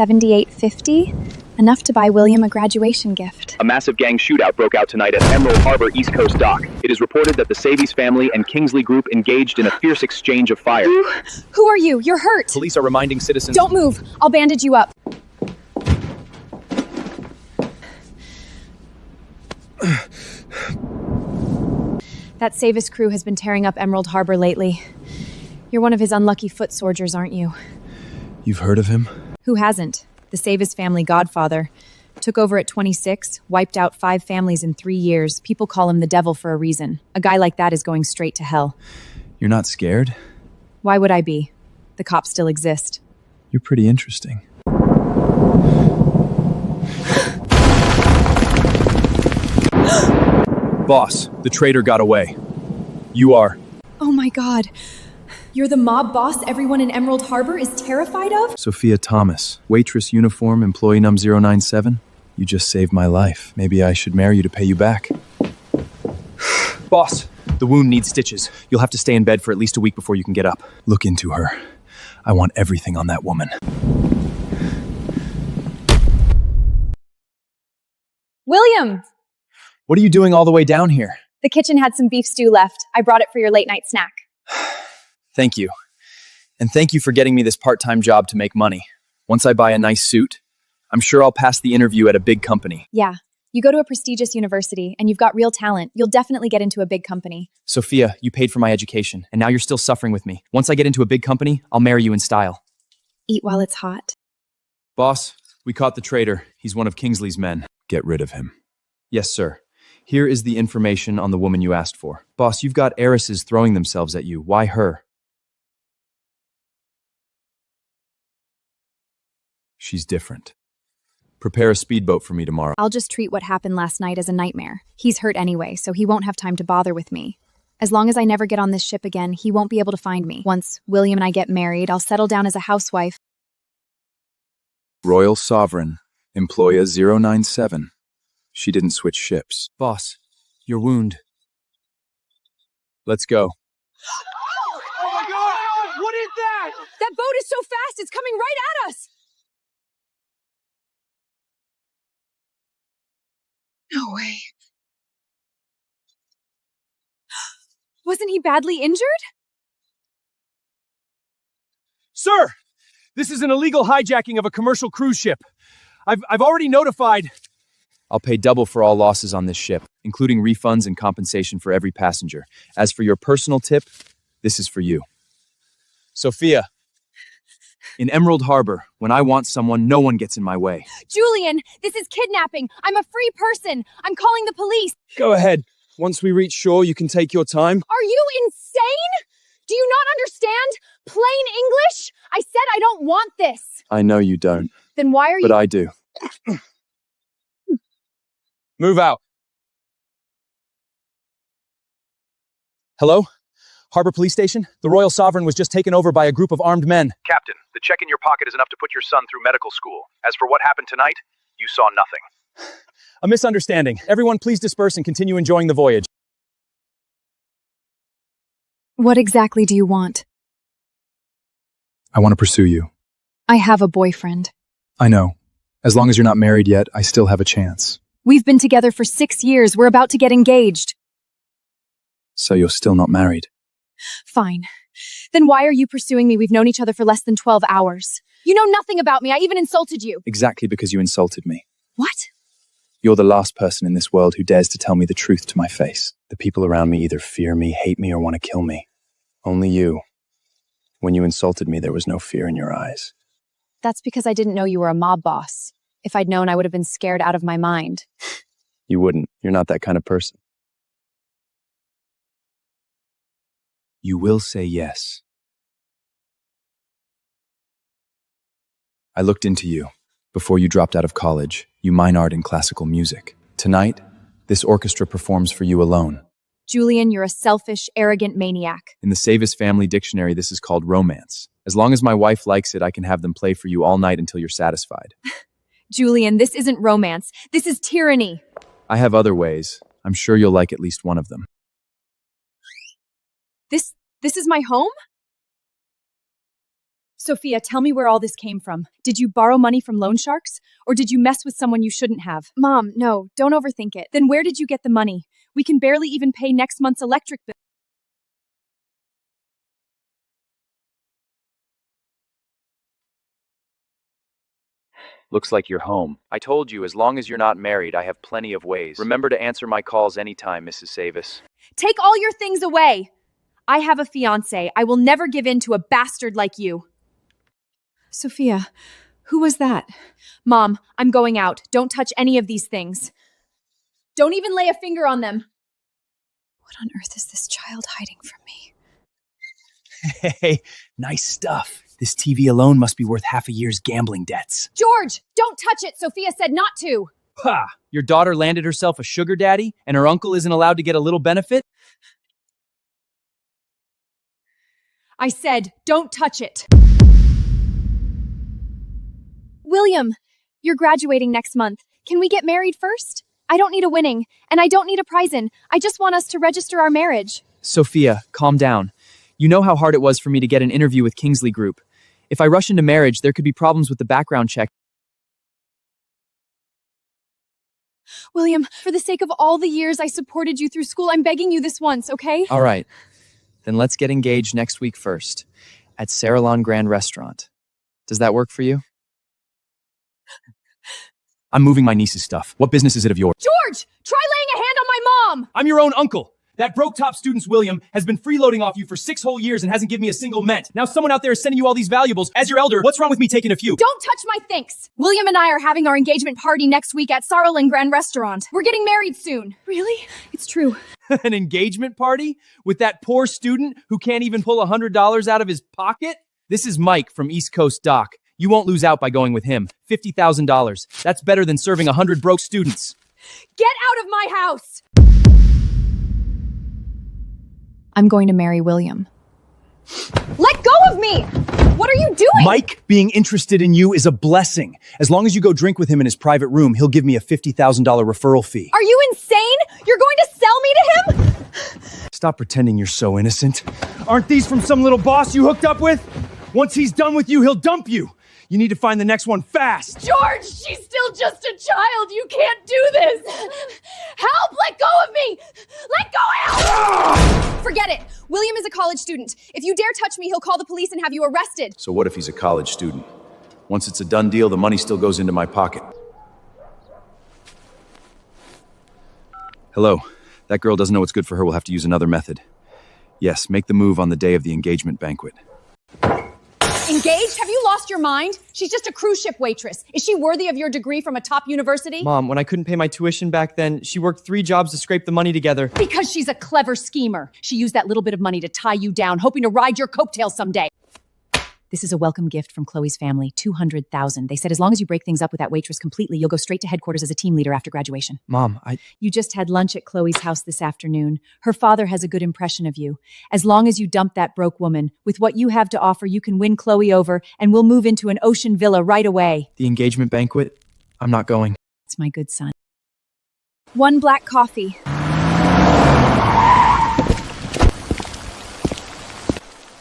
$78.50, enough to buy William a graduation gift. A massive gang shootout broke out tonight at Emerald Harbor East Coast Dock. It is reported that the Savage family and Kingsley Group engaged in a fierce exchange of fire. Who are you? You're hurt. Police are reminding citizens— Don't move. I'll bandage you up. That Savage crew has been tearing up Emerald Harbor lately. You're one of his unlucky foot soldiers, aren't you? You've heard of him? Who hasn't? The Savage family godfather. Took over at 26, wiped out 5 families in 3 years. People call him the devil for a reason. A guy like that is going straight to hell. You're not scared? Why would I be? The cops still exist. You're pretty interesting. Boss, the traitor got away. You are. Oh my god. You're the mob boss everyone in Emerald Harbor is terrified of? Sophia Thomas, waitress uniform, employee num 097. You just saved my life. Maybe I should marry you to pay you back. Boss, the wound needs stitches. You'll have to stay in bed for at least a week before you can get up. Look into her. I want everything on that woman. William! What are you doing all the way down here? The kitchen had some beef stew left. I brought it for your late night snack. Thank you. And thank you for getting me this part-time job to make money. Once I buy a nice suit, I'm sure I'll pass the interview at a big company. Yeah. You go to a prestigious university and you've got real talent. You'll definitely get into a big company. Sophia, you paid for my education, and now you're still suffering with me. Once I get into a big company, I'll marry you in style. Eat while it's hot. Boss, we caught the traitor. He's one of Kingsley's men. Get rid of him. Yes, sir. Here is the information on the woman you asked for. Boss, you've got heiresses throwing themselves at you. Why her? She's different. Prepare a speedboat for me tomorrow. I'll just treat what happened last night as a nightmare. He's hurt anyway, so he won't have time to bother with me. As long as I never get on this ship again, he won't be able to find me. Once William and I get married, I'll settle down as a housewife. Royal Sovereign, Employer 097. She didn't switch ships. Boss, your wound. Let's go. Oh my god! What is that? That boat is so fast, it's coming right at us! No way. Wasn't he badly injured? Sir, this is an illegal hijacking of a commercial cruise ship. I've already notified. I'll pay double for all losses on this ship, including refunds and compensation for every passenger. As for your personal tip, this is for you. Sophia, in Emerald Harbor, when I want someone, no one gets in my way. Julian, this is kidnapping. I'm a free person. I'm calling the police. Go ahead. Once we reach shore, you can take your time. Are you insane? Do you not understand plain English? I said I don't want this. I know you don't. Then why are you— But I do. Move out. Hello? Harbor Police Station? The Royal Sovereign was just taken over by a group of armed men. Captain, the check in your pocket is enough to put your son through medical school. As for what happened tonight, you saw nothing. A misunderstanding. Everyone please disperse and continue enjoying the voyage. What exactly do you want? I want to pursue you. I have a boyfriend. I know. As long as you're not married yet, I still have a chance. We've been together for 6 years. We're about to get engaged. So you're still not married? Fine. Then why are you pursuing me? We've known each other for less than 12 hours. You know nothing about me. I even insulted you. Exactly because you insulted me. What? You're the last person in this world who dares to tell me the truth to my face. The people around me either fear me, hate me, or want to kill me. Only you. When you insulted me, there was no fear in your eyes. That's because I didn't know you were a mob boss. If I'd known, I would have been scared out of my mind. You wouldn't. You're not that kind of person. You will say yes. I looked into you. Before you dropped out of college, you minored in classical music. Tonight, this orchestra performs for you alone. Julian, you're a selfish, arrogant maniac. In the Savage family dictionary, this is called romance. As long as my wife likes it, I can have them play for you all night until you're satisfied. Julian, this isn't romance. This is tyranny. I have other ways. I'm sure you'll like at least one of them. This is my home? Sophia, tell me where all this came from. Did you borrow money from loan sharks? Or did you mess with someone you shouldn't have? Mom, no, don't overthink it. Then where did you get the money? We can barely even pay next month's electric bill. Looks like you're home. I told you, as long as you're not married, I have plenty of ways. Remember to answer my calls anytime, Mrs. Savage. Take all your things away! I have a fiancé. I will never give in to a bastard like you. Sophia, who was that? Mom, I'm going out. Don't touch any of these things. Don't even lay a finger on them. What on earth is this child hiding from me? Hey, nice stuff. This TV alone must be worth half a year's gambling debts. George, don't touch it. Sophia said not to. Ha! Your daughter landed herself a sugar daddy, and her uncle isn't allowed to get a little benefit? I said, don't touch it. William, you're graduating next month. Can we get married first? I don't need a winning, and I don't need a prize-in. I just want us to register our marriage. Sophia, calm down. You know how hard it was for me to get an interview with Kingsley Group. If I rush into marriage, there could be problems with the background check. William, for the sake of all the years I supported you through school, I'm begging you this once, okay? All right. Then let's get engaged next week first, at Saralon Grand Restaurant. Does that work for you? I'm moving my niece's stuff. What business is it of yours? George, try laying a hand on my mom. I'm your own uncle. That broke top student's William has been freeloading off you for 6 whole years and hasn't given me a single ment. Now someone out there is sending you all these valuables. As your elder, what's wrong with me taking a few? Don't touch my thanks. William and I are having our engagement party next week at Saralin Grand Restaurant. We're getting married soon. Really? It's true. An engagement party? With that poor student who can't even pull $100 out of his pocket? This is Mike from East Coast Doc. You won't lose out by going with him. $50,000. That's better than serving 100 broke students. Get out of my house! I'm going to marry William. Let go of me! What are you doing? Mike being interested in you is a blessing. As long as you go drink with him in his private room, he'll give me a $50,000 referral fee. Are you insane? You're going to sell me to him? Stop pretending you're so innocent. Aren't these from some little boss you hooked up with? Once he's done with you, he'll dump you. You need to find the next one fast. George, she's still just a child. You can't do this. Help! Let go of me! Let go! Help! Forget it. William is a college student. If you dare touch me, he'll call the police and have you arrested. So what if he's a college student? Once it's a done deal, the money still goes into my pocket. Hello. That girl doesn't know what's good for her. We'll have to use another method. Yes, make the move on the day of the engagement banquet. Engaged? Have you lost your mind? She's just a cruise ship waitress. Is she worthy of your degree from a top university? Mom, when I couldn't pay my tuition back then, she worked 3 jobs to scrape the money together. Because she's a clever schemer. She used that little bit of money to tie you down, hoping to ride your coattails someday. This is a welcome gift from Chloe's family, $200,000. They said as long as you break things up with that waitress completely, you'll go straight to headquarters as a team leader after graduation. Mom, You just had lunch at Chloe's house this afternoon. Her father has a good impression of you. As long as you dump that broke woman, with what you have to offer, you can win Chloe over, and we'll move into an ocean villa right away. the engagement banquet, I'm not going. It's my good son. 1 black coffee.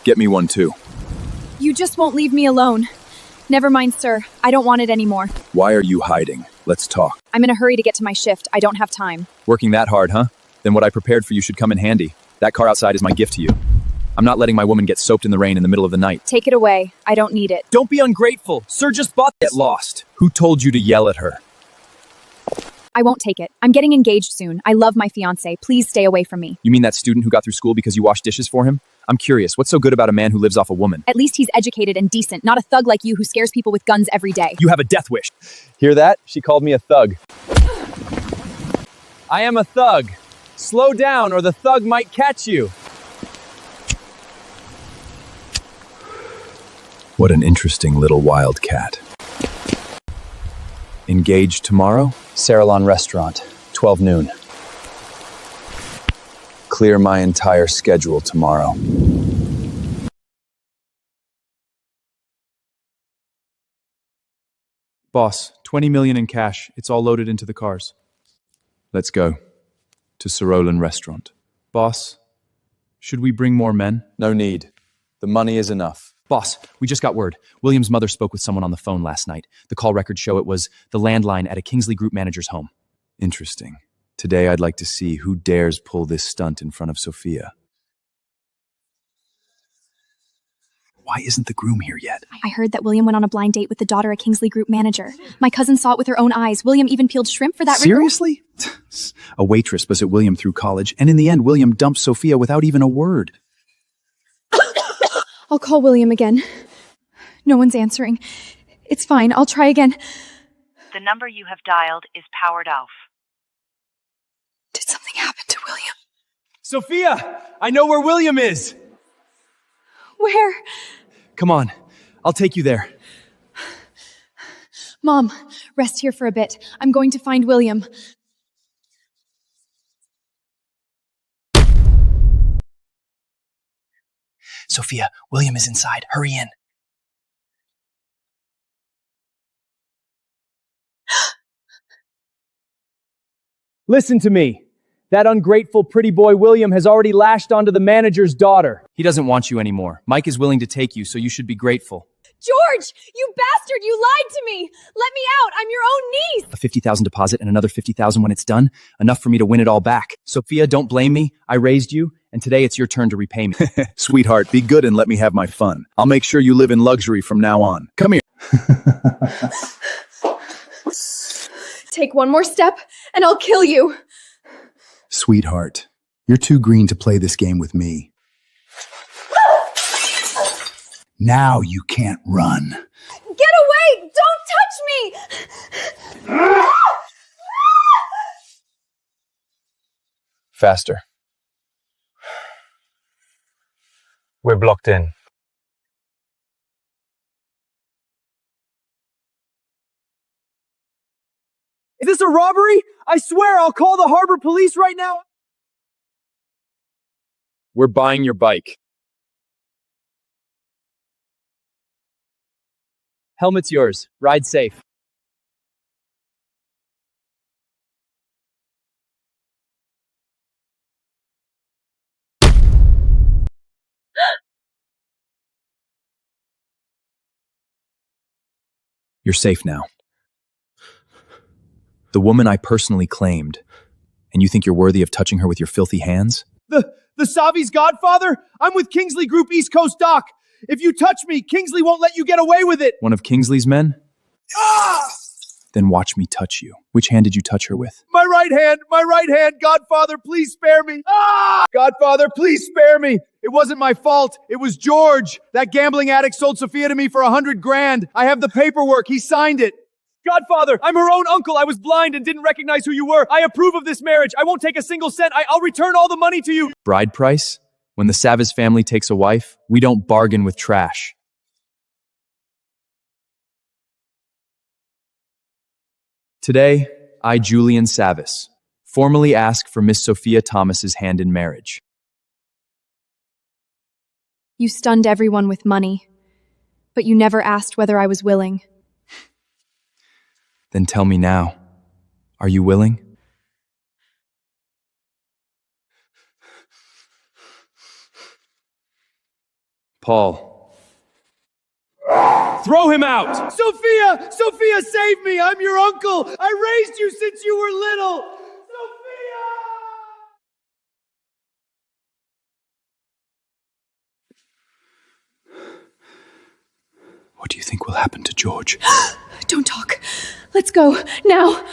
Get me one too. You just won't leave me alone. Never mind, sir. I don't want it anymore. Why are you hiding? Let's talk. I'm in a hurry to get to my shift. I don't have time. Working that hard, huh? Then what I prepared for you should come in handy. That car outside is my gift to you. I'm not letting my woman get soaked in the rain in the middle of the night. Take it away. I don't need it. Don't be ungrateful. Sir just bought Get lost. Who told you to yell at her? I won't take it. I'm getting engaged soon. I love my fiancé. Please stay away from me. You mean that student who got through school because you washed dishes for him? I'm curious, what's so good about a man who lives off a woman? At least he's educated and decent, not a thug like you who scares people with guns every day. You have a death wish. Hear that? She called me a thug. I am a thug. Slow down or the thug might catch you. What an interesting little wildcat. Engaged tomorrow? Saralon Restaurant, 12 noon. Clear my entire schedule tomorrow. Boss, 20 million in cash. It's all loaded into the cars. Let's go. To Sarolin Restaurant. Boss, should we bring more men? No need. The money is enough. Boss, we just got word. William's mother spoke with someone on the phone last night. The call records show it was the landline at a Kingsley Group manager's home. Interesting. Today I'd like to see who dares pull this stunt in front of Sophia. Why isn't the groom here yet? I heard that William went on a blind date with the daughter of Kingsley Group manager. My cousin saw it with her own eyes. William even peeled shrimp for that. Seriously? A waitress was at William through college, and in the end, William dumped Sophia without even a word. I'll call William again. No one's answering. It's fine. I'll try again. The number you have dialed is powered off. Did something happen to William? Sophia! I know where William is! Where? Come on. I'll take you there. Mom, rest here for a bit. I'm going to find William. Sophia, William is inside. Hurry in. Listen to me. That ungrateful pretty boy William has already lashed onto the manager's daughter. He doesn't want you anymore. Mike is willing to take you, so you should be grateful. George! You bastard! You lied to me! Let me out! I'm your own niece! A $50,000 deposit and another $50,000 when it's done. Enough for me to win it all back. Sophia, don't blame me. I raised you, and today it's your turn to repay me. Sweetheart, be good and let me have my fun. I'll make sure you live in luxury from now on. Come here. Take one more step, and I'll kill you! Sweetheart, you're too green to play this game with me. Now you can't run. Get away! Don't touch me! Faster. We're blocked in. Is this a robbery? I swear I'll call the harbor police right now. We're buying your bike. Helmet's yours. Ride safe. You're safe now. The woman I personally claimed. And you think you're worthy of touching her with your filthy hands? The Savi's godfather? I'm with Kingsley Group East Coast Dock. If you touch me, Kingsley won't let you get away with it. One of Kingsley's men? Then watch me touch you. Which hand did you touch her with? My right hand. Godfather, please spare me. Godfather, please spare me. It wasn't my fault. It was George. That gambling addict sold Sophia to me for $100,000. I have the paperwork. He signed it. Godfather, I'm her own uncle. I was blind and didn't recognize who you were. I approve of this marriage. I won't take a single cent. I'll return all the money to you. Bride price? When the Savage family takes a wife, we don't bargain with trash. Today, I, Julian Savage, formally ask for Miss Sophia Thomas's hand in marriage. You stunned everyone with money, but you never asked whether I was willing. Then tell me now, are you willing? Paul. Throw him out! Sophia! Sophia, save me! I'm your uncle! I raised you since you were little! Sophia! What do you think will happen to George? Don't talk. Let's go, now.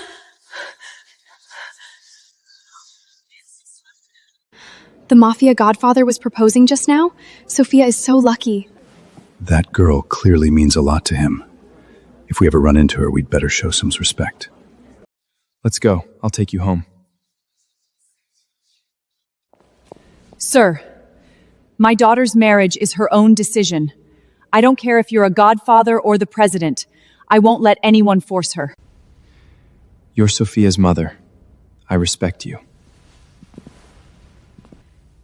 The Mafia godfather was proposing just now? Sophia is so lucky. That girl clearly means a lot to him. If we ever run into her, we'd better show some respect. Let's go. I'll take you home. Sir, my daughter's marriage is her own decision. I don't care if you're a godfather or the president. I won't let anyone force her. You're Sophia's mother. I respect you.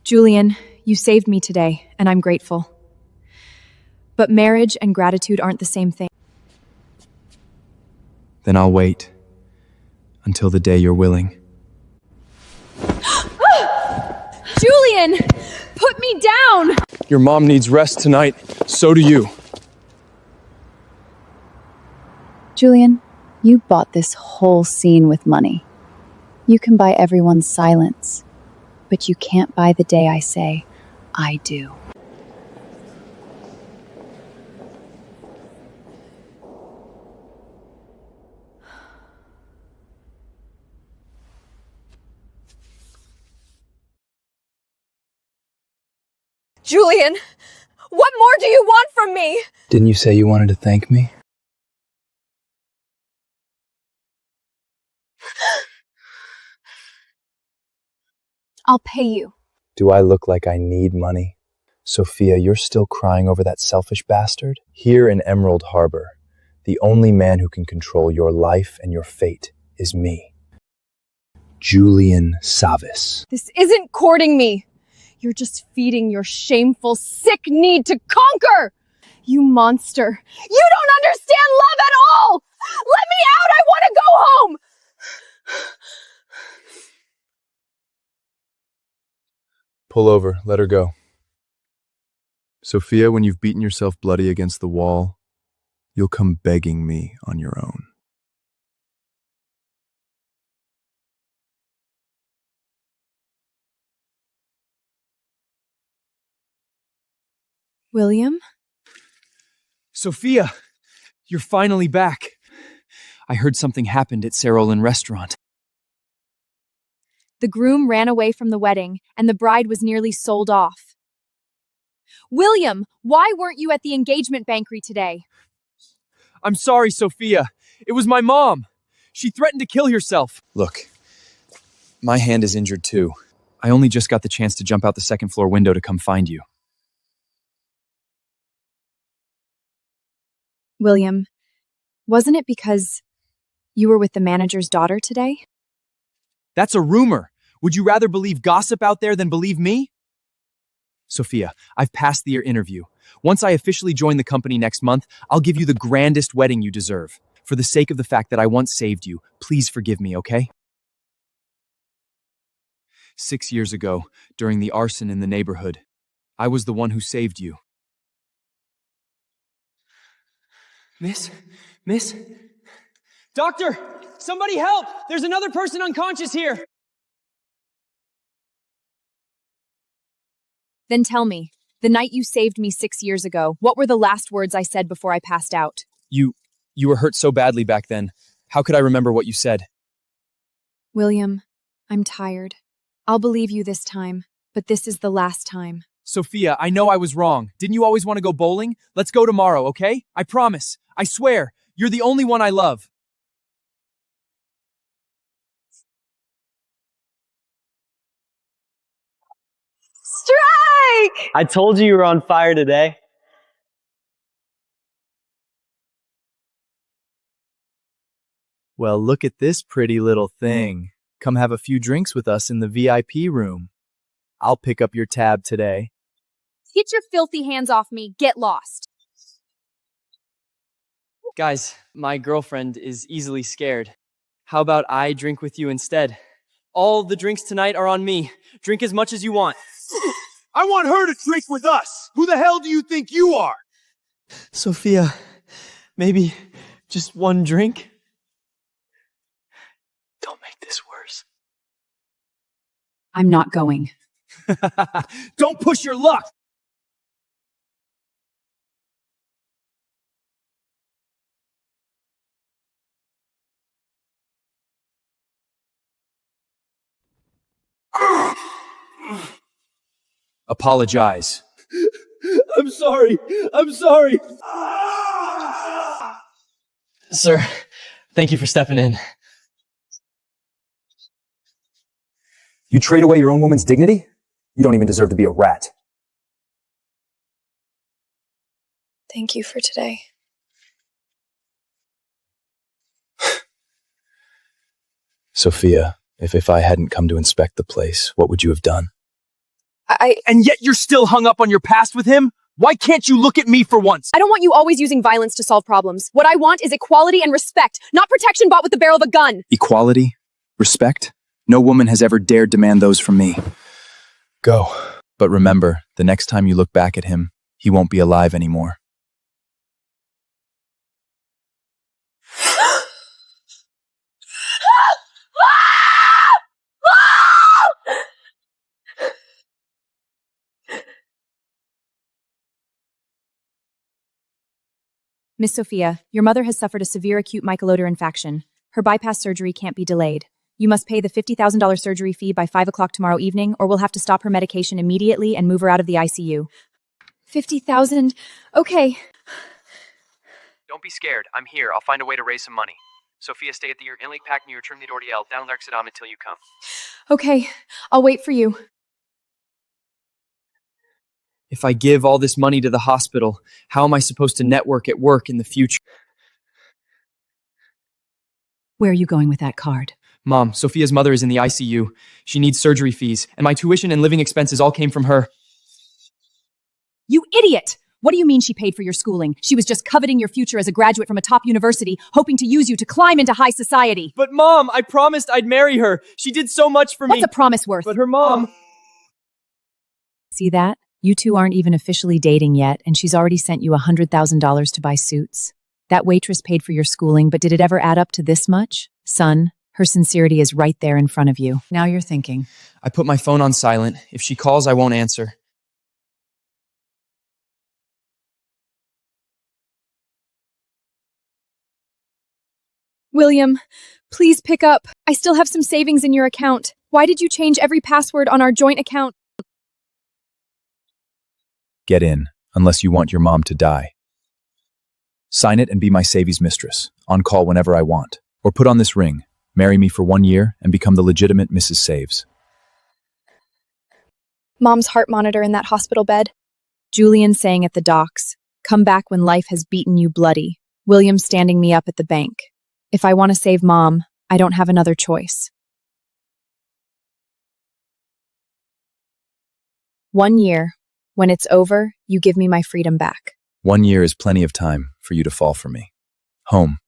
Julian, you saved me today, and I'm grateful. But marriage and gratitude aren't the same thing. Then I'll wait until the day you're willing. Julian! Put me down! Your mom needs rest tonight. So do you. Julian, you bought this whole scene with money. You can buy everyone's silence, but you can't buy the day I say, I do. Julian, what more do you want from me? Didn't you say you wanted to thank me? I'll pay you. Do I look like I need money? Sophia, you're still crying over that selfish bastard? Here in Emerald Harbor, the only man who can control your life and your fate is me. Julian Savage. This isn't courting me. You're just feeding your shameful, sick need to conquer! You monster. You don't understand love at all! Let me out! I want to go home! Pull over, let her go. Sophia, when you've beaten yourself bloody against the wall, you'll come begging me on your own. William? Sophia, you're finally back. I heard something happened at Sarolin Restaurant. The groom ran away from the wedding, and the bride was nearly sold off. William, why weren't you at the engagement banquet today? I'm sorry, Sophia. It was my mom. She threatened to kill herself. Look, my hand is injured too. I only just got the chance to jump out the second floor window to come find you. William, wasn't it because you were with the manager's daughter today? That's a rumor. Would you rather believe gossip out there than believe me? Sophia, I've passed your interview. Once I officially join the company next month, I'll give you the grandest wedding you deserve. For the sake of the fact that I once saved you, please forgive me, okay? 6 years ago, during the arson in the neighborhood, I was the one who saved you. Miss? Doctor! Somebody help! There's another person unconscious here! Then tell me, the night you saved me 6 years ago, what were the last words I said before I passed out? You were hurt so badly back then. How could I remember what you said? William, I'm tired. I'll believe you this time, but this is the last time. Sophia, I know I was wrong. Didn't you always want to go bowling? Let's go tomorrow, okay? I promise. I swear. You're the only one I love. Strike! I told you were on fire today. Well, look at this pretty little thing. Come have a few drinks with us in the VIP room. I'll pick up your tab today. Get your filthy hands off me. Get lost. Guys, my girlfriend is easily scared. How about I drink with you instead? All the drinks tonight are on me. Drink as much as you want. I want her to drink with us. Who the hell do you think you are? Sophia, maybe just one drink? Don't make this worse. I'm not going. Don't push your luck. Apologize. I'm sorry. Sir, thank you for stepping in. You trade away your own woman's dignity? You don't even deserve to be a rat. Thank you for today. Sophia, if I hadn't come to inspect the place, what would you have done? And yet you're still hung up on your past with him? Why can't you look at me for once? I don't want you always using violence to solve problems. What I want is equality and respect, not protection bought with the barrel of a gun. Equality? Respect? No woman has ever dared demand those from me. Go. But remember, the next time you look back at him, he won't be alive anymore. Miss Sophia, your mother has suffered a severe acute microodor infection. Her bypass surgery can't be delayed. You must pay the $50,000 surgery fee by 5 o'clock tomorrow evening, or we'll have to stop her medication immediately and move her out of the ICU. 50,000. Okay. Don't be scared. I'm here. I'll find a way to raise some money. Sophia, stay at the Inley Pack near Trim the Ordiel, down Lerxidam until you come. Okay. I'll wait for you. If I give all this money to the hospital, how am I supposed to network at work in the future? Where are you going with that card? Mom, Sophia's mother is in the ICU. She needs surgery fees, and my tuition and living expenses all came from her. You idiot! What do you mean she paid for your schooling? She was just coveting your future as a graduate from a top university, hoping to use you to climb into high society. But Mom, I promised I'd marry her. She did so much for me. What's a promise worth? But her mom... See that? You two aren't even officially dating yet, and she's already sent you $100,000 to buy suits. That waitress paid for your schooling, but did it ever add up to this much? Son, her sincerity is right there in front of you. Now you're thinking. I put my phone on silent. If she calls, I won't answer. William, please pick up. I still have some savings in your account. Why did you change every password on our joint account? Get in, unless you want your mom to die. Sign it and be my Savvy's mistress, on call whenever I want. Or put on this ring, marry me for 1 year, and become the legitimate Mrs. Saves. Mom's heart monitor in that hospital bed. Julian saying at the docks, come back when life has beaten you bloody. William standing me up at the bank. If I want to save Mom, I don't have another choice. 1 year. When it's over, you give me my freedom back. 1 year is plenty of time for you to fall for me. Home.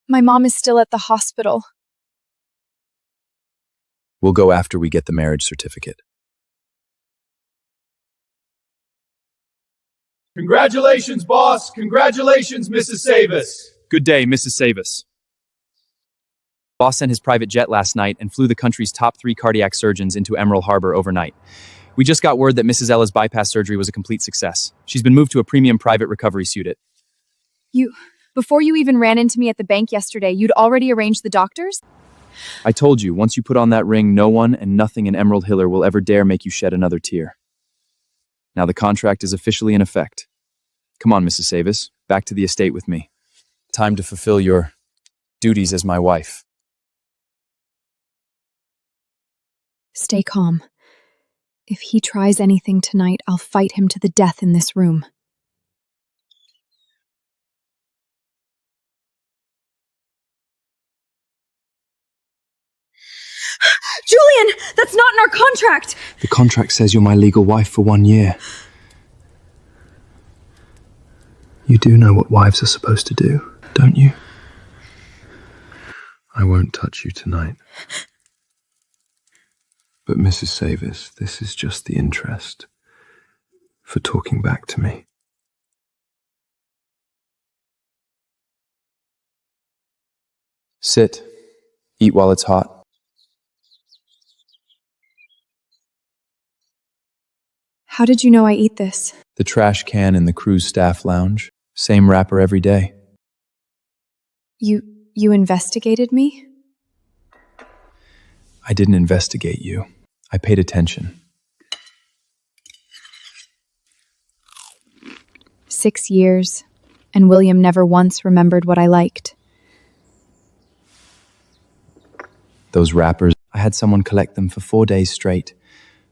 My mom is still at the hospital. We'll go after we get the marriage certificate. Congratulations, boss. Congratulations, Mrs. Savis. Good day, Mrs. Savis. Boss sent his private jet last night and flew the country's top 3 cardiac surgeons into Emerald Harbor overnight. We just got word that Mrs. Ella's bypass surgery was a complete success. She's been moved to a premium private recovery suite. Before you even ran into me at the bank yesterday, you'd already arranged the doctors? I told you, once you put on that ring, no one and nothing in Emerald Hiller will ever dare make you shed another tear. Now the contract is officially in effect. Come on, Mrs. Savis, back to the estate with me. Time to fulfill your duties as my wife. Stay calm. If he tries anything tonight, I'll fight him to the death in this room. Julian, that's not in our contract! The contract says you're my legal wife for 1 year. You do know what wives are supposed to do, don't you? I won't touch you tonight. But Mrs. Savis, this is just the interest for talking back to me. Sit. Eat while it's hot. How did you know I eat this? The trash can in the cruise staff lounge. Same wrapper every day. You investigated me? I didn't investigate you. I paid attention. 6 years, and William never once remembered what I liked. Those wrappers, I had someone collect them for 4 days straight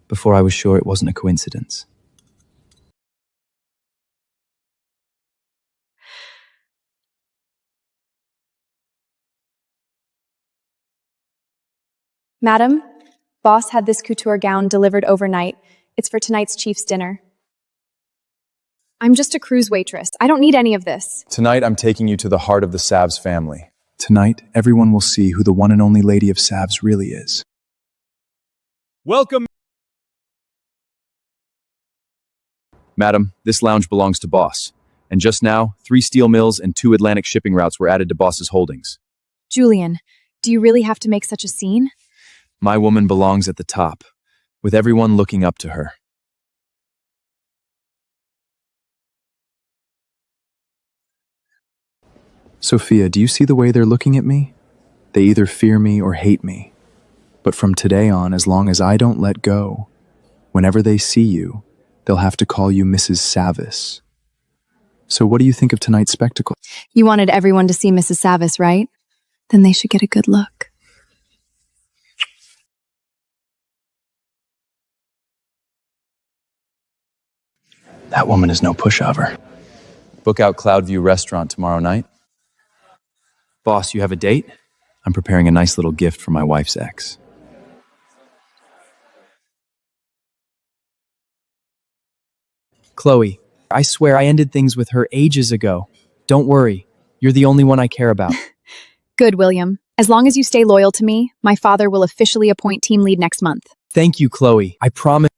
before I was sure it wasn't a coincidence. Madam, boss had this couture gown delivered overnight. It's for tonight's chief's dinner. I'm just a cruise waitress. I don't need any of this. Tonight, I'm taking you to the heart of the Savs family. Tonight, everyone will see who the one and only lady of Savs really is. Welcome. Madam, this lounge belongs to Boss. And just now, 3 steel mills and 2 Atlantic shipping routes were added to Boss's holdings. Julian, do you really have to make such a scene? My woman belongs at the top, with everyone looking up to her. Sophia, do you see the way they're looking at me? They either fear me or hate me. But from today on, as long as I don't let go, whenever they see you, they'll have to call you Mrs. Savage. So what do you think of tonight's spectacle? You wanted everyone to see Mrs. Savage, right? Then they should get a good look. That woman is no pushover. Book out Cloudview Restaurant tomorrow night. Boss, you have a date? I'm preparing a nice little gift for my wife's ex. Chloe, I swear I ended things with her ages ago. Don't worry, you're the only one I care about. Good, William. As long as you stay loyal to me, my father will officially appoint team lead next month. Thank you, Chloe. I promise.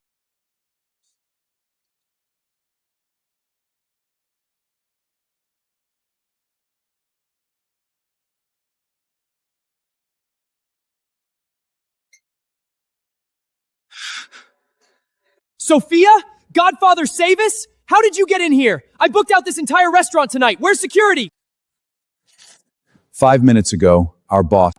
Sophia? Godfather save us? How did you get in here? I booked out this entire restaurant tonight. Where's security? 5 minutes ago, our boss...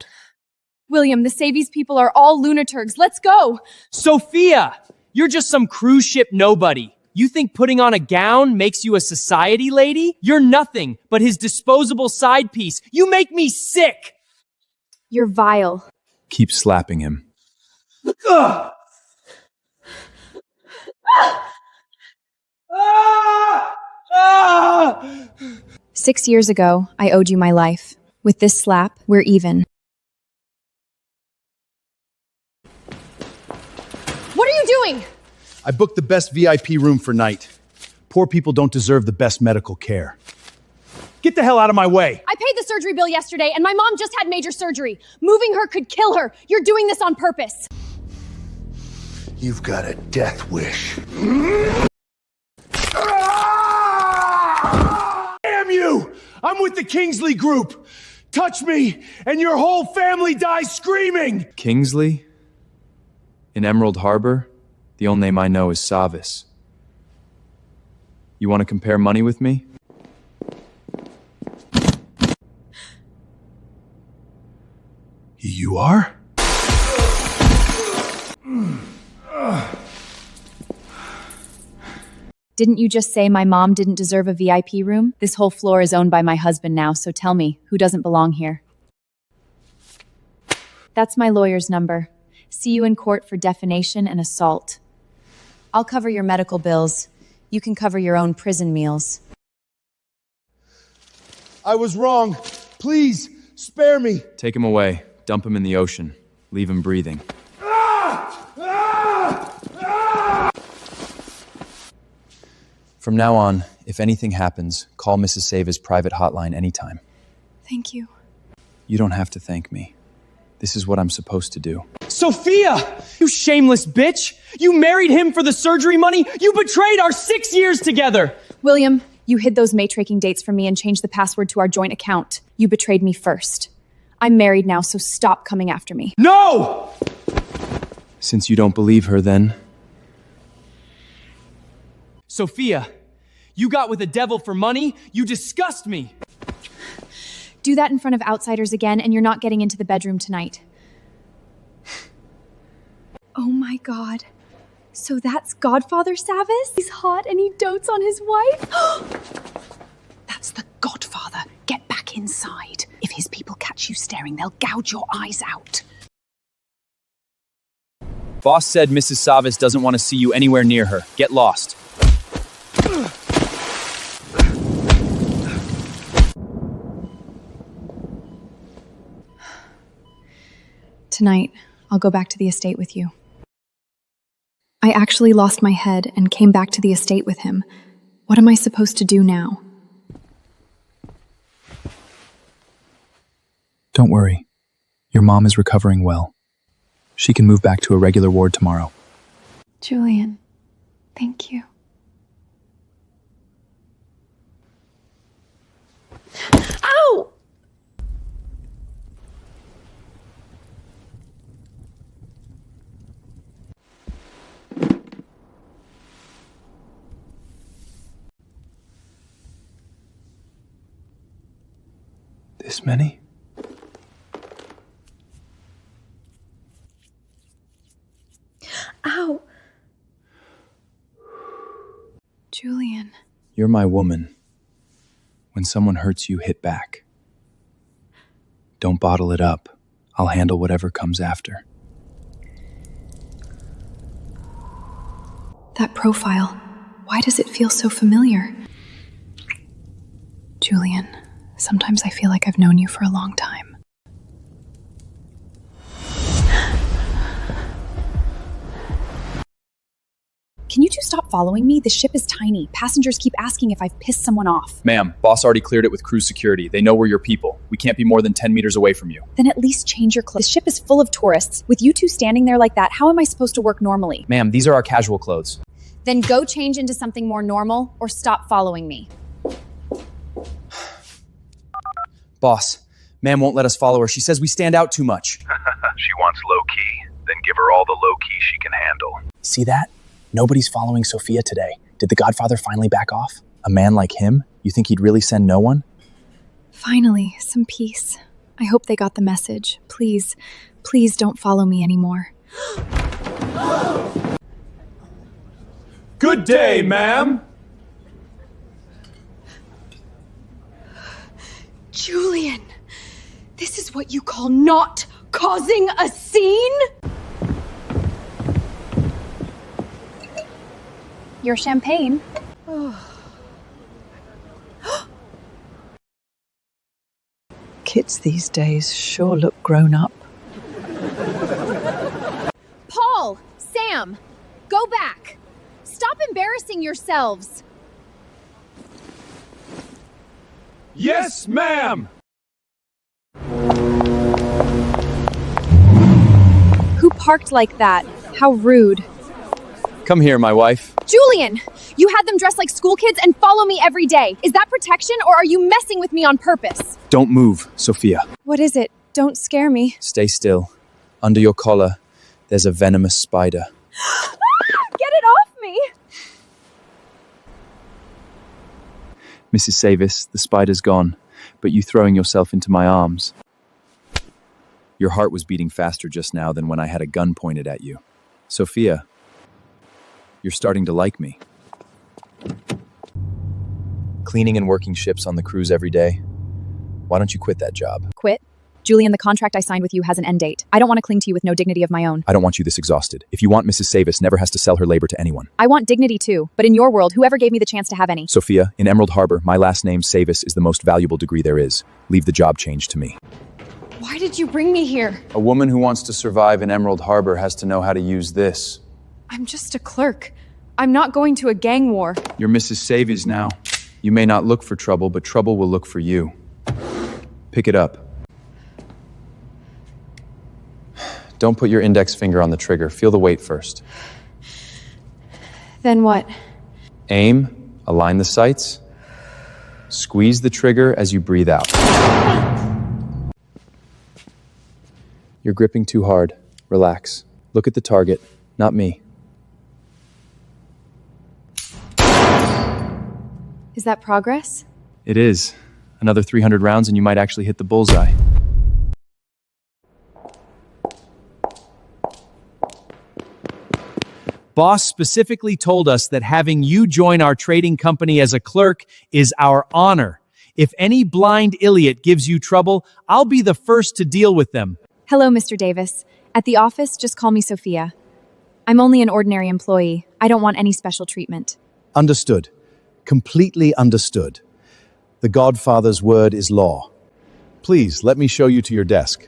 William, the Savies people are all lunaturgs. Let's go. Sophia! You're just some cruise ship nobody. You think putting on a gown makes you a society lady? You're nothing but his disposable side piece. You make me sick! You're vile. Keep slapping him. Ugh! 6 years ago, I owed you my life. With this slap, we're even. What are you doing? I booked the best VIP room for night. Poor people don't deserve the best medical care. Get the hell out of my way. I paid the surgery bill yesterday, and my mom just had major surgery. Moving her could kill her. You're doing this on purpose. You've got a death wish. Damn you! I'm with the Kingsley Group. Touch me, and your whole family dies screaming! Kingsley? In Emerald Harbor? The only name I know is Savis. You want to compare money with me? You are? Didn't you just say my mom didn't deserve a VIP room? This whole floor is owned by my husband now, so tell me, who doesn't belong here? That's my lawyer's number. See you in court for defamation and assault. I'll cover your medical bills. You can cover your own prison meals. I was wrong. Please, spare me. Take him away. Dump him in the ocean. Leave him breathing. From now on, if anything happens, call Mrs. Sava's private hotline anytime. Thank you. You don't have to thank me. This is what I'm supposed to do. Sophia! You shameless bitch! You married him for the surgery money? You betrayed our 6 years together! William, you hid those matraking dates from me and changed the password to our joint account. You betrayed me first. I'm married now, so stop coming after me. No! Since you don't believe her, then... Sophia, you got with the devil for money? You disgust me! Do that in front of outsiders again, and you're not getting into the bedroom tonight. Oh my god. So that's Godfather Savage? He's hot and he dotes on his wife? That's the Godfather. Get back inside. If his people catch you staring, they'll gouge your eyes out. Boss said Mrs. Savas doesn't want to see you anywhere near her. Get lost. Tonight, I'll go back to the estate with you. I actually lost my head and came back to the estate with him. What am I supposed to do now? Don't worry. Your mom is recovering well. She can move back to a regular ward tomorrow. Julian, thank you. Ow! This many? Ow! Julian. You're my woman. When someone hurts you, hit back. Don't bottle it up. I'll handle whatever comes after. That profile. Why does it feel so familiar? Julian, sometimes I feel like I've known you for a long time. Can you two stop following me? The ship is tiny. Passengers keep asking if I've pissed someone off. Ma'am, boss already cleared it with cruise security. They know we're your people. We can't be more than 10 meters away from you. Then at least change your clothes. The ship is full of tourists. With you two standing there like that, how am I supposed to work normally? Ma'am, these are our casual clothes. Then go change into something more normal or stop following me. Boss, ma'am won't let us follow her. She says we stand out too much. She wants low-key. Then give her all the low-key she can handle. See that? Nobody's following Sophia today. Did the Godfather finally back off? A man like him? You think he'd really send no one? Finally, some peace. I hope they got the message. Please, please don't follow me anymore. Good day, ma'am. Julian, this is what you call not causing a scene? Your champagne. Kids these days sure look grown up. Paul! Sam! Go back! Stop embarrassing yourselves! Yes, ma'am! Who parked like that? How rude. Come here, my wife. Julian! You had them dressed like school kids and follow me every day. Is that protection or are you messing with me on purpose? Don't move, Sophia. What is it? Don't scare me. Stay still. Under your collar, there's a venomous spider. Get it off me! Mrs. Savage, the spider's gone, but you throwing yourself into my arms. Your heart was beating faster just now than when I had a gun pointed at you. Sophia, you're starting to like me. Cleaning and working ships on the cruise every day. Why don't you quit that job? Quit? Julian, the contract I signed with you has an end date. I don't want to cling to you with no dignity of my own. I don't want you this exhausted. If you want, Mrs. Savage never has to sell her labor to anyone. I want dignity too, but in your world, whoever gave me the chance to have any? Sophia, in Emerald Harbor, my last name, Savage, is the most valuable degree there is. Leave the job change to me. Why did you bring me here? A woman who wants to survive in Emerald Harbor has to know how to use this. I'm just a clerk. I'm not going to a gang war. You're Mrs. Savage now. You may not look for trouble, but trouble will look for you. Pick it up. Don't put your index finger on the trigger. Feel the weight first. Then what? Aim, align the sights. Squeeze the trigger as you breathe out. You're gripping too hard. Relax. Look at the target, not me. Is that progress? It is. Another 300 rounds and you might actually hit the bullseye. Boss specifically told us that having you join our trading company as a clerk is our honor. If any blind idiot gives you trouble, I'll be the first to deal with them. Hello, Mr. Davis. At the office, just call me Sophia. I'm only an ordinary employee. I don't want any special treatment. Understood. Completely understood. The Godfather's word is law. Please, let me show you to your desk.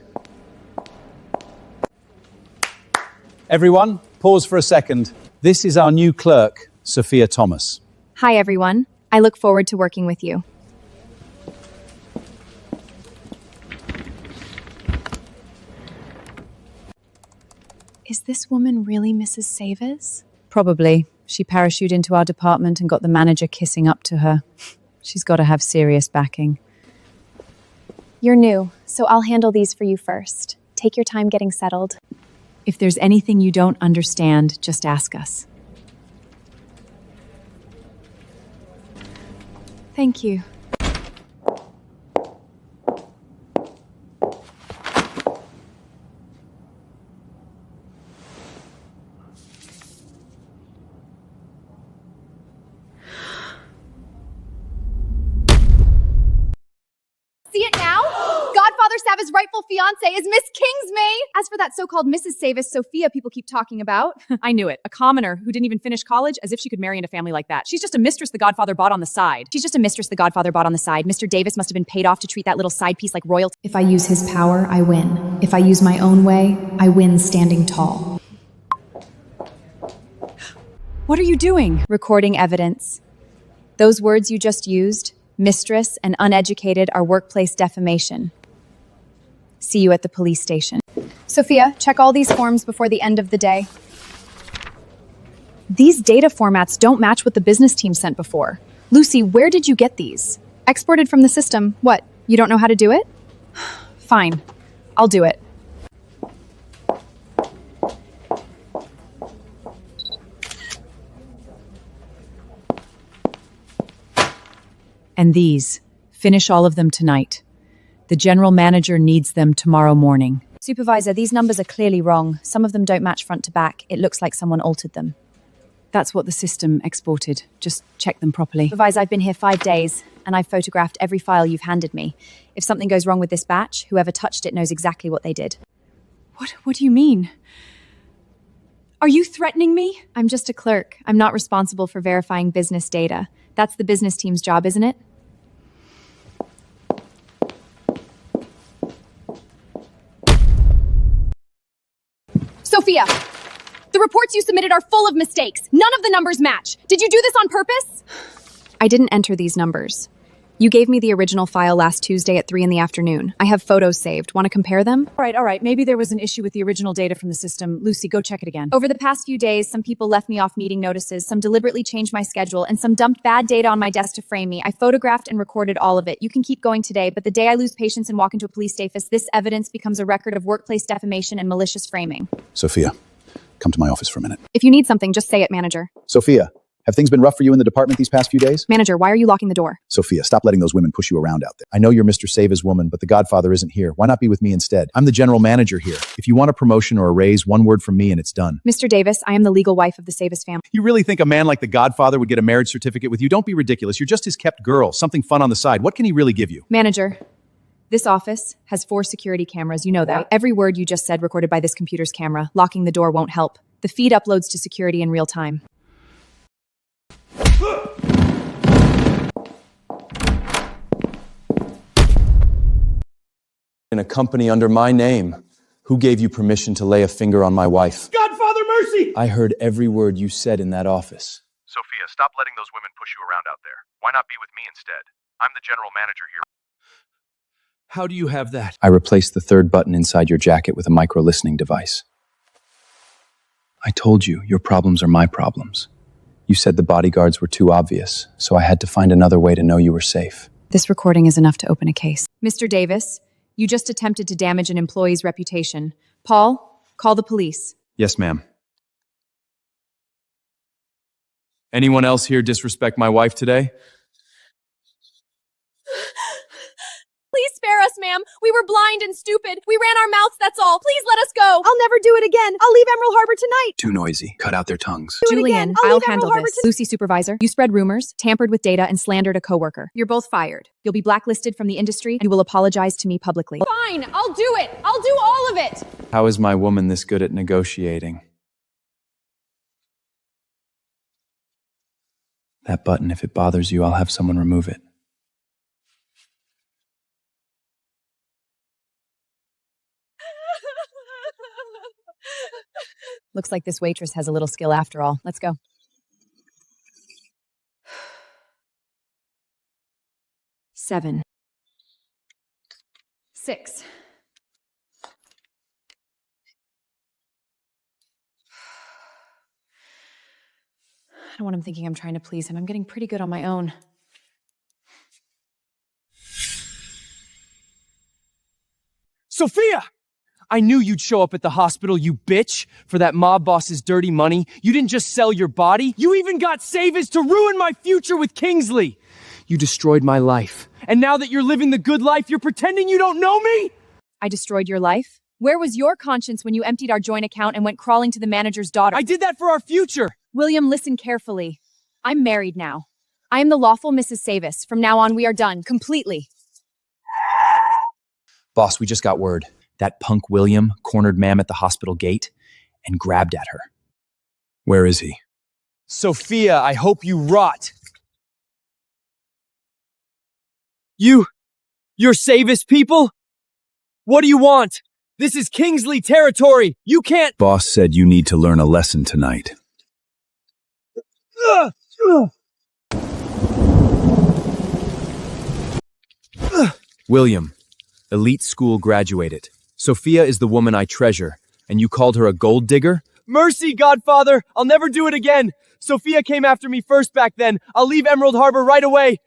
Everyone, pause for a second. This is our new clerk, Sophia Thomas. Hi, everyone. I look forward to working with you. Is this woman really Mrs. Savage? Probably. She parachuted into our department and got the manager kissing up to her. She's got to have serious backing. You're new, so I'll handle these for you first. Take your time getting settled. If there's anything you don't understand, just ask us. Thank you. See it now? Godfather Savage's rightful fiance is Miss Kingsmay. As for that so-called Mrs. Savage Sophia people keep talking about, I knew it. A commoner who didn't even finish college, as if she could marry into a family like that. She's just a mistress the Godfather bought on the side. She's just a mistress the Godfather bought on the side. Mr. Davis must have been paid off to treat that little side piece like royalty. If I use his power, I win. If I use my own way, I win standing tall. What are you doing? Recording evidence. Those words you just used, mistress and uneducated, are workplace defamation. See you at the police station. Sophia, check all these forms before the end of the day. These data formats don't match what the business team sent before. Lucy, where did you get these? Exported from the system. What, you don't know how to do it? Fine, I'll do it. And these. Finish all of them tonight. The general manager needs them tomorrow morning. Supervisor, these numbers are clearly wrong. Some of them don't match front to back. It looks like someone altered them. That's what the system exported. Just check them properly. Supervisor, I've been here 5 days, and I've photographed every file you've handed me. If something goes wrong with this batch, whoever touched it knows exactly what they did. What do you mean? Are you threatening me? I'm just a clerk. I'm not responsible for verifying business data. That's the business team's job, isn't it? Sophia, the reports you submitted are full of mistakes. None of the numbers match. Did you do this on purpose? I didn't enter these numbers. You gave me the original file last Tuesday at 3 in the afternoon. I have photos saved. Want to compare them? All right. Maybe there was an issue with the original data from the system. Lucy, go check it again. Over the past few days, some people left me off meeting notices, some deliberately changed my schedule, and some dumped bad data on my desk to frame me. I photographed and recorded all of it. You can keep going today, but the day I lose patience and walk into a police station, this evidence becomes a record of workplace defamation and malicious framing. Sophia, come to my office for a minute. If you need something, just say it, manager. Sophia, have things been rough for you in the department these past few days? Manager, why are you locking the door? Sophia, stop letting those women push you around out there. I know you're Mr. Savage's woman, but the Godfather isn't here. Why not be with me instead? I'm the general manager here. If you want a promotion or a raise, one word from me and it's done. Mr. Davis, I am the legal wife of the Savage family. You really think a man like the Godfather would get a marriage certificate with you? Don't be ridiculous. You're just his kept girl. Something fun on the side. What can he really give you? Manager, this office has 4 security cameras. You know that. Every word you just said recorded by this computer's camera. Locking the door won't help. The feed uploads to security in real time. In a company under my name, who gave you permission to lay a finger on my wife? Godfather, mercy! I heard every word you said in that office. Sophia, stop letting those women push you around out there. Why not be with me instead? I'm the general manager here. How do you have that? I replaced the third button inside your jacket with a micro-listening device. I told you, your problems are my problems. You said the bodyguards were too obvious, so I had to find another way to know you were safe. This recording is enough to open a case. Mr. Davis, you just attempted to damage an employee's reputation. Paul, call the police. Yes, ma'am. Anyone else here disrespect my wife today? Please spare us, ma'am. We were blind and stupid. We ran our mouths, that's all. Please let us go. I'll never do it again. I'll leave Emerald Harbor tonight. Too noisy. Cut out their tongues. Julian, I'll handle this. Lucy, supervisor, you spread rumors, tampered with data, and slandered a coworker. You're both fired. You'll be blacklisted from the industry, and you will apologize to me publicly. Fine, I'll do it. I'll do all of it. How is my woman this good at negotiating? That button, if it bothers you, I'll have someone remove it. Looks like this waitress has a little skill after all. Let's go. Seven. 6. I don't want him thinking I'm trying to please him. I'm getting pretty good on my own. Sophia! I knew you'd show up at the hospital, you bitch, for that mob boss's dirty money. You didn't just sell your body, you even got Savage to ruin my future with Kingsley. You destroyed my life. And now that you're living the good life, you're pretending you don't know me? I destroyed your life? Where was your conscience when you emptied our joint account and went crawling to the manager's daughter? I did that for our future. William, listen carefully. I'm married now. I am the lawful Mrs. Savage. From now on, we are done. Completely. Boss, we just got word. That punk William cornered Ma'am at the hospital gate and grabbed at her. Where is he? Sophia, I hope you rot. You're Savage people? What do you want? This is Kingsley territory. You can't— Boss said you need to learn a lesson tonight. William, elite school graduated. Sophia is the woman I treasure, and you called her a gold digger? Mercy, Godfather! I'll never do it again! Sophia came after me first back then. I'll leave Emerald Harbor right away.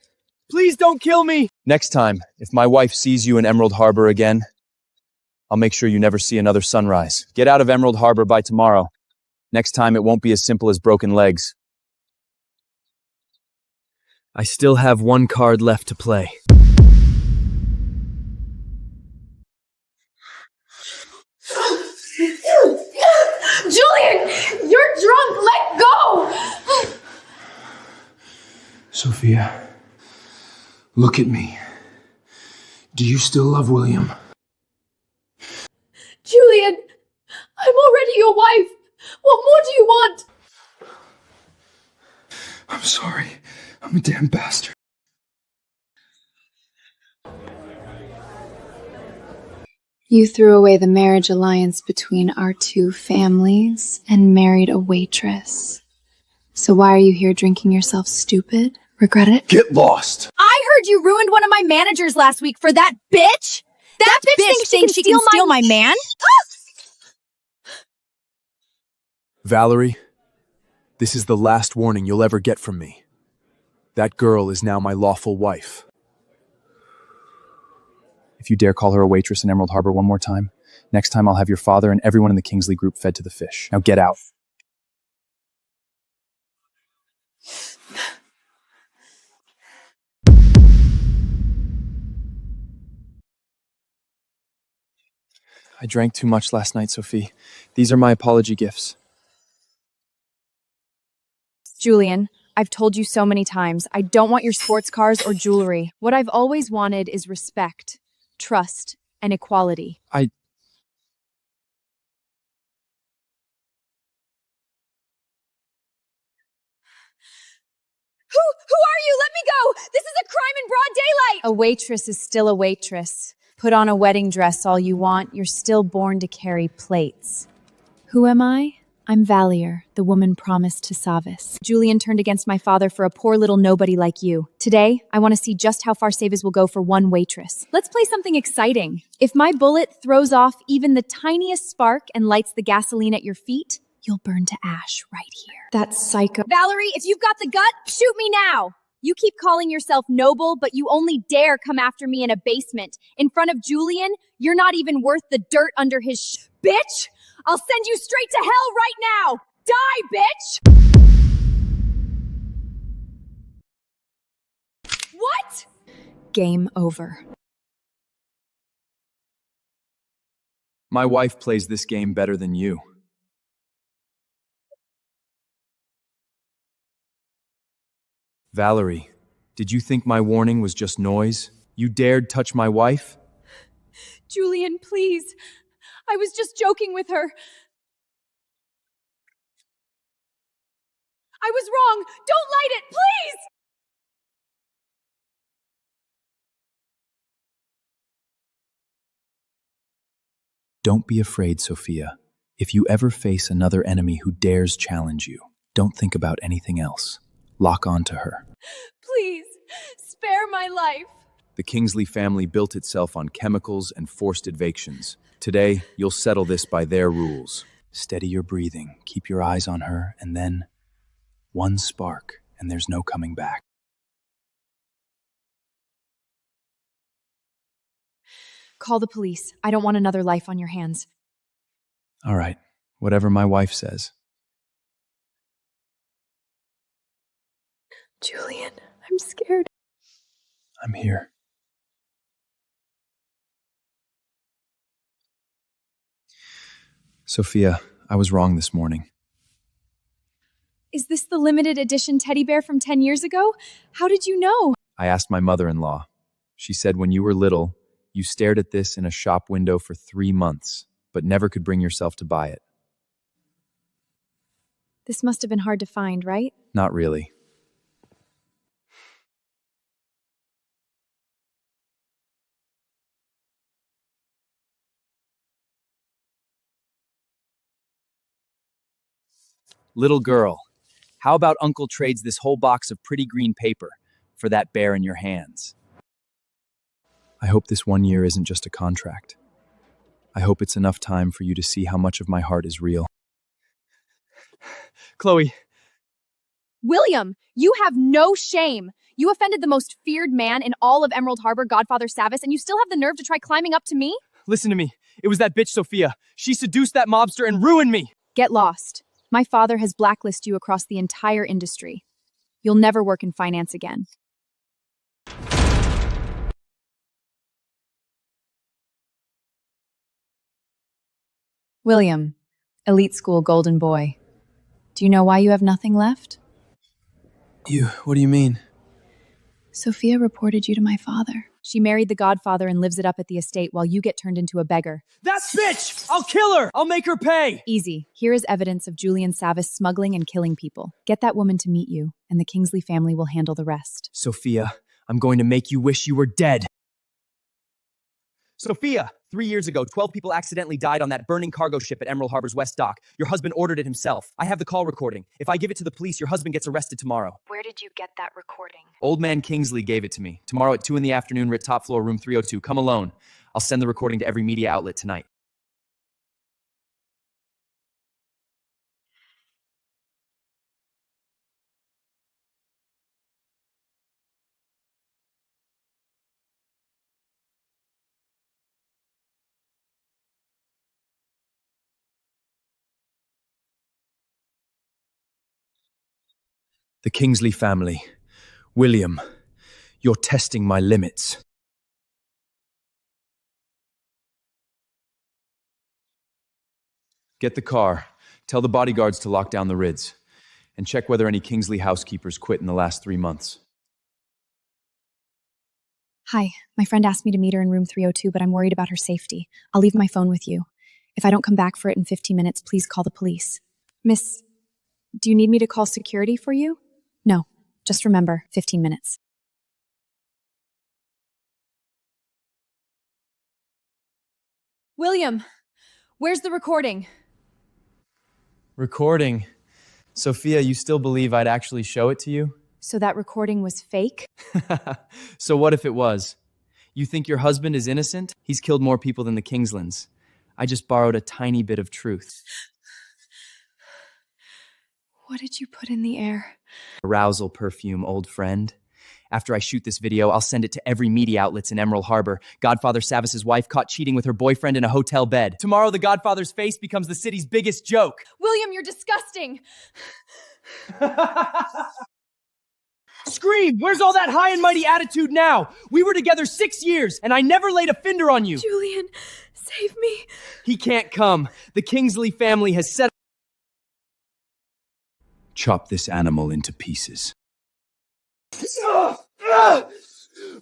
Please don't kill me! Next time, if my wife sees you in Emerald Harbor again, I'll make sure you never see another sunrise. Get out of Emerald Harbor by tomorrow. Next time, it won't be as simple as broken legs. I still have one card left to play. Julian! You're drunk! Let go! Sophia, look at me. Do you still love William? Julian! I'm already your wife! What more do you want? I'm sorry. I'm a damn bastard. You threw away the marriage alliance between our two families and married a waitress. So why are you here drinking yourself stupid? Regret it? Get lost! I heard you ruined one of my managers last week for that bitch! That bitch thinks she can steal my man? Valerie, this is the last warning you'll ever get from me. That girl is now my lawful wife. If you dare call her a waitress in Emerald Harbor one more time, next time I'll have your father and everyone in the Kingsley group fed to the fish. Now get out. I drank too much last night, Sophie. These are my apology gifts. Julian, I've told you so many times, I don't want your sports cars or jewelry. What I've always wanted is respect, trust, and equality. Who are you? Let me go! This is a crime in broad daylight! A waitress is still a waitress. Put on a wedding dress all you want, you're still born to carry plates. Who am I? I'm Valier, the woman promised to Savage. Julian turned against my father for a poor little nobody like you. Today, I want to see just how far Savage will go for one waitress. Let's play something exciting. If my bullet throws off even the tiniest spark and lights the gasoline at your feet, you'll burn to ash right here. That psycho. Valerie, if you've got the gut, shoot me now! You keep calling yourself noble, but you only dare come after me in a basement. In front of Julian, you're not even worth the dirt under his Bitch! I'll send you straight to hell right now! Die, bitch! What? Game over. My wife plays this game better than you. Valerie, did you think my warning was just noise? You dared touch my wife? Julian, please. I was just joking with her. I was wrong. Don't light it, please! Don't be afraid, Sophia. If you ever face another enemy who dares challenge you, don't think about anything else. Lock on to her. Please, spare my life. The Kingsley family built itself on chemicals and forced evictions. Today, you'll settle this by their rules. Steady your breathing, keep your eyes on her, and then one spark, and there's no coming back. Call the police. I don't want another life on your hands. All right, whatever my wife says. Julian, I'm scared. I'm here. Sophia, I was wrong this morning. Is this the limited edition teddy bear from 10 years ago? How did you know? I asked my mother-in-law. She said when you were little, you stared at this in a shop window for 3 months, but never could bring yourself to buy it. This must have been hard to find, right? Not really. Little girl, how about Uncle trades this whole box of pretty green paper for that bear in your hands? I hope this 1 year isn't just a contract. I hope it's enough time for you to see how much of my heart is real. Chloe. William, you have no shame. You offended the most feared man in all of Emerald Harbor, Godfather Savage, and you still have the nerve to try climbing up to me? Listen to me. It was that bitch Sophia. She seduced that mobster and ruined me. Get lost. My father has blacklisted you across the entire industry. You'll never work in finance again. William, elite school golden boy. Do you know why you have nothing left? What do you mean? Sophia reported you to my father. She married the Godfather and lives it up at the estate while you get turned into a beggar. That bitch! I'll kill her! I'll make her pay! Easy. Here is evidence of Julian Savage smuggling and killing people. Get that woman to meet you, and the Kingsley family will handle the rest. Sophia, I'm going to make you wish you were dead. Sophia, 3 years ago, 12 people accidentally died on that burning cargo ship at Emerald Harbor's West Dock. Your husband ordered it himself. I have the call recording. If I give it to the police, your husband gets arrested tomorrow. Where did you get that recording? Old man Kingsley gave it to me. Tomorrow at 2 in the afternoon, we're at top floor, room 302. Come alone. I'll send the recording to every media outlet tonight. The Kingsley family. William, you're testing my limits. Get the car. Tell the bodyguards to lock down the rids. And check whether any Kingsley housekeepers quit in the last 3 months. Hi, my friend asked me to meet her in room 302, but I'm worried about her safety. I'll leave my phone with you. If I don't come back for it in 15 minutes, please call the police. Miss, do you need me to call security for you? No, just remember, 15 minutes. William, where's the recording? Recording? Sophia, you still believe I'd actually show it to you? So that recording was fake? So what if it was? You think your husband is innocent? He's killed more people than the Kingslands. I just borrowed a tiny bit of truth. What did you put in the air? Arousal perfume, old friend. After I shoot this video, I'll send it to every media outlets in Emerald Harbor. Godfather Savage's wife caught cheating with her boyfriend in a hotel bed. Tomorrow, the Godfather's face becomes the city's biggest joke. William, you're disgusting! Scream! Where's all that high and mighty attitude now? We were together 6 years, and I never laid a finger on you. Julian, save me. He can't come. The Kingsley family has set... Chop this animal into pieces.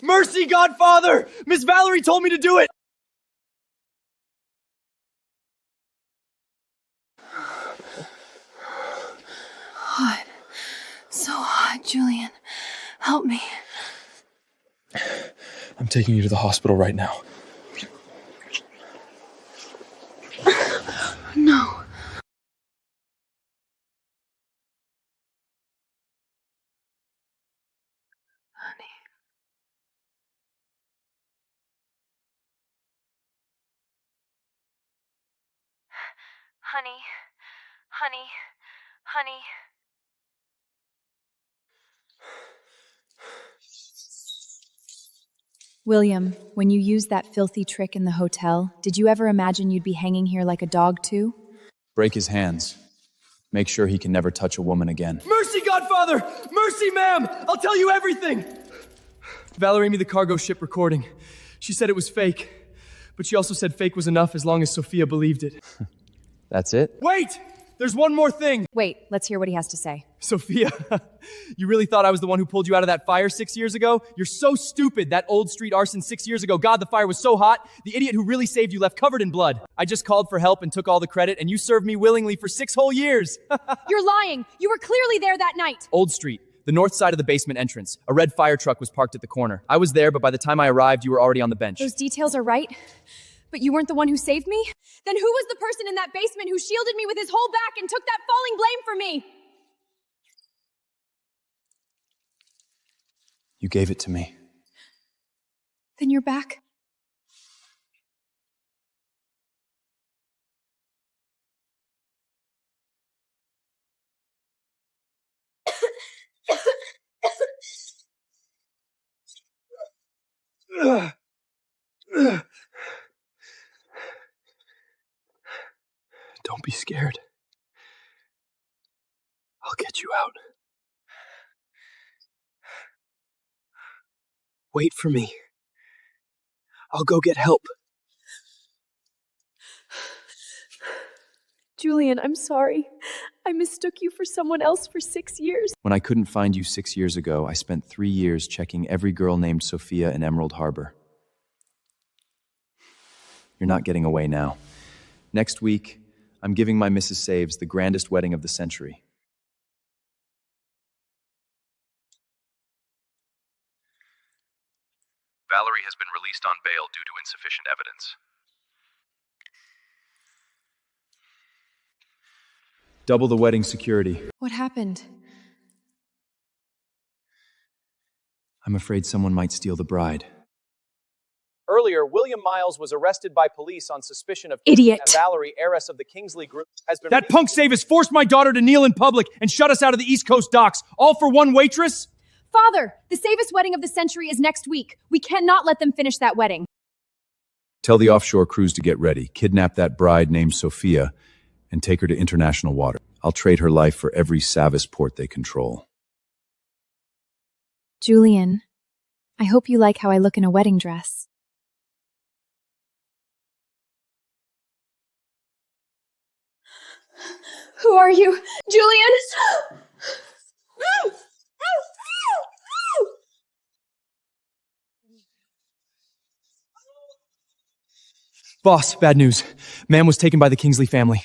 Mercy, Godfather! Miss Valerie told me to do it! Hot. So hot, Julian. Help me. I'm taking you to the hospital right now. No. Honey, honey, honey. William, when you used that filthy trick in the hotel, did you ever imagine you'd be hanging here like a dog too? Break his hands. Make sure he can never touch a woman again. Mercy, Godfather! Mercy, ma'am! I'll tell you everything! Valerie made the cargo ship recording. She said it was fake. But she also said fake was enough as long as Sophia believed it. That's it? Wait! There's one more thing! Wait, let's hear what he has to say. Sophia, you really thought I was the one who pulled you out of that fire 6 years ago? You're so stupid. That old street arson 6 years ago. God, the fire was so hot. The idiot who really saved you left covered in blood. I just called for help and took all the credit, and you served me willingly for 6 whole years. You're lying. You were clearly there that night. Old Street, the north side of the basement entrance. A red fire truck was parked at the corner. I was there, but by the time I arrived, you were already on the bench. Those details are right. But you weren't the one who saved me? Then who was the person in that basement who shielded me with his whole back and took that falling blame for me? You gave it to me. Then you're back. Don't be scared. I'll get you out. Wait for me. I'll go get help. Julian, I'm sorry. I mistook you for someone else for 6 years. When I couldn't find you 6 years ago, I spent 3 years checking every girl named Sophia in Emerald Harbor. You're not getting away now. Next week, I'm giving my Mrs. Saves the grandest wedding of the century. Valerie has been released on bail due to insufficient evidence. Double the wedding security. What happened? I'm afraid someone might steal the bride. Earlier, William Miles was arrested by police on suspicion of Idiot. and Valerie, heiress of the Kingsley Group, has been That punk Savage forced my daughter to kneel in public and shut us out of the East Coast docks, all for one waitress? Father, the safest wedding of the century is next week. We cannot let them finish that wedding. Tell the offshore crews to get ready. Kidnap that bride named Sophia and take her to international water. I'll trade her life for every Savis port they control. Julian, I hope you like how I look in a wedding dress. Who are you? Julian? Boss, bad news. Man was taken by the Kingsley family.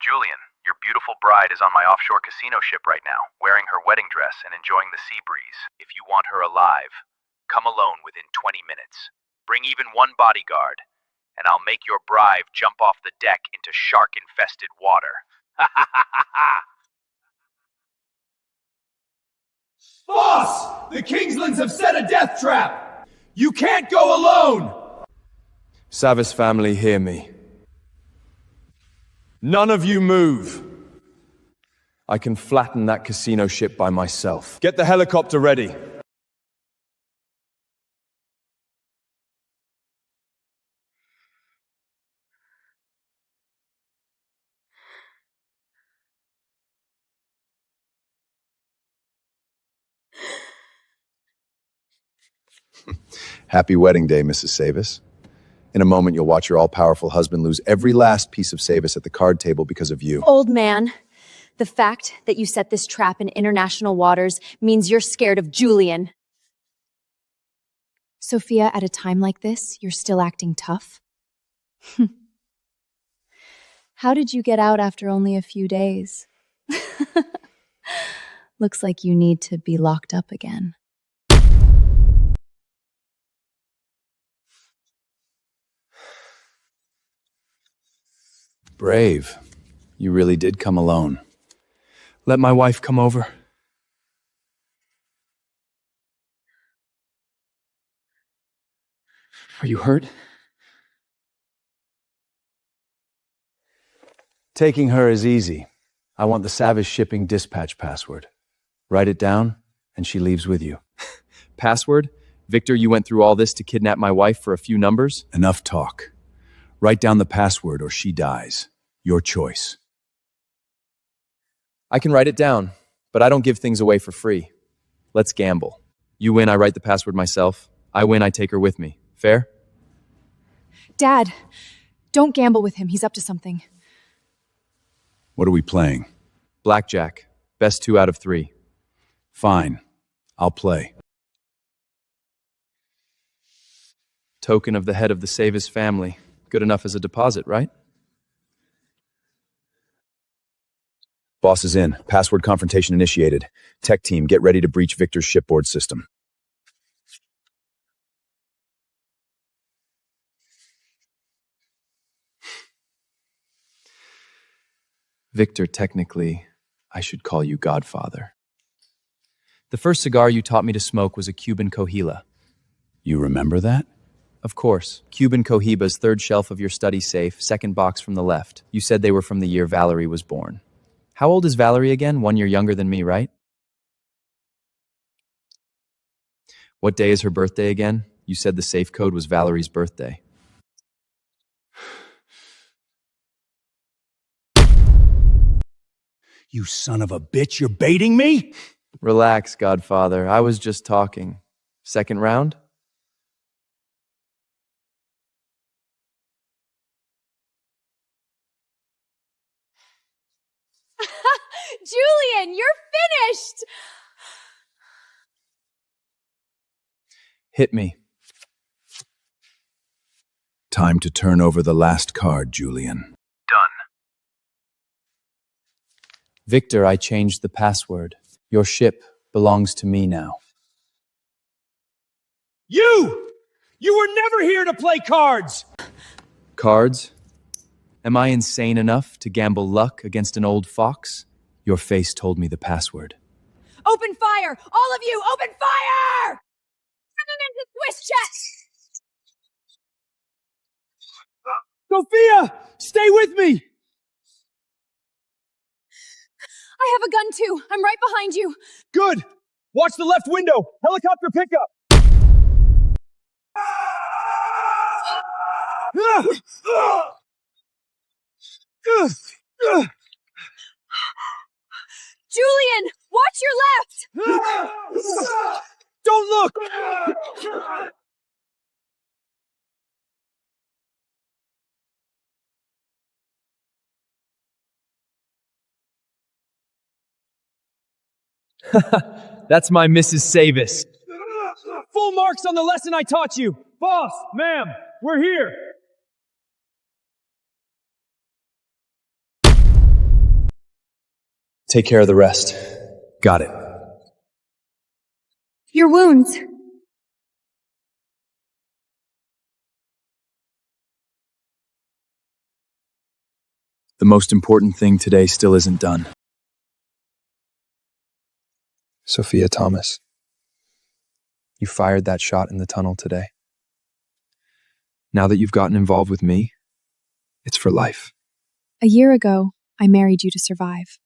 Julian, your beautiful bride is on my offshore casino ship right now, wearing her wedding dress and enjoying the sea breeze. If you want her alive, come alone within 20 minutes. Bring even one bodyguard, and I'll make your bride jump off the deck into shark-infested water. Ha ha ha ha ha! Boss! The Kingslands have set a death trap! You can't go alone! Savis family, hear me. None of you move. I can flatten that casino ship by myself. Get the helicopter ready. Happy wedding day, Mrs. Savis. In a moment, you'll watch your all-powerful husband lose every last piece of Savis at the card table because of you. Old man, the fact that you set this trap in international waters means you're scared of Julian. Sophia, at a time like this, you're still acting tough? How did you get out after only a few days? Looks like you need to be locked up again. Brave. You really did come alone. Let my wife come over. Are you hurt? Taking her is easy. I want the Savis shipping dispatch password. Write it down And she leaves with you. Password? Victor, you went through all this to kidnap my wife for a few numbers? Enough talk. Write down the password or she dies. Your choice. I can write it down, but I don't give things away for free. Let's gamble. You win, I write the password myself. I win, I take her with me. Fair? Dad, don't gamble with him. He's up to something. What are we playing? Blackjack. Best 2 out of 3. Fine. I'll play. Token of the head of the Savage family. Good enough as a deposit, right? Boss is in. Password confrontation initiated. Tech team, get ready to breach Victor's shipboard system. Victor, technically, I should call you Godfather. The first cigar you taught me to smoke was a Cuban Cohiba. You remember that? Of course. Cuban Cohibas, third shelf of your study safe, second box from the left. You said they were from the year Valerie was born. How old is Valerie again? 1 year younger than me, right? What day is her birthday again? You said the safe code was Valerie's birthday. You son of a bitch, you're baiting me? Relax, Godfather. I was just talking. Second round? Julian, you're finished! Hit me. Time to turn over the last card, Julian. Done. Victor, I changed the password. Your ship belongs to me now. You! You were never here to play cards! Cards? Am I insane enough to gamble luck against an old fox? Your face told me the password. Open fire! All of you, open fire! Turn them into Swiss checks! Sophia! Stay with me! I have a gun too. I'm right behind you. Good! Watch the left window! Helicopter pickup! Julian, watch your left! Don't look! That's my Mrs. Savage. Full marks on the lesson I taught you! Boss, ma'am, we're here! Take care of the rest. Got it. Your wounds. The most important thing today still isn't done. Sophia Thomas, you fired that shot in the tunnel today. Now that you've gotten involved with me, it's for life. A year ago, I married you to survive.